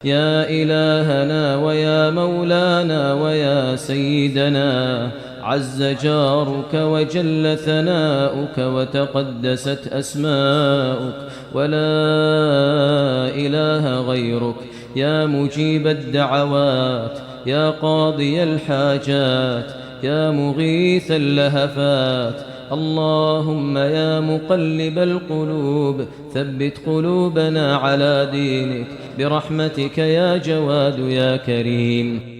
يا إلهنا ويا مولانا ويا سيدنا، عز جارك وجل ثناؤك وتقدست أسماؤك، ولا إله غيرك، يا مجيب الدعوات، يا قاضي الحاجات، يا مغيث اللهفات. اللهم يا مقلب القلوب ثبت قلوبنا على دينك برحمتك يا جواد يا كريم.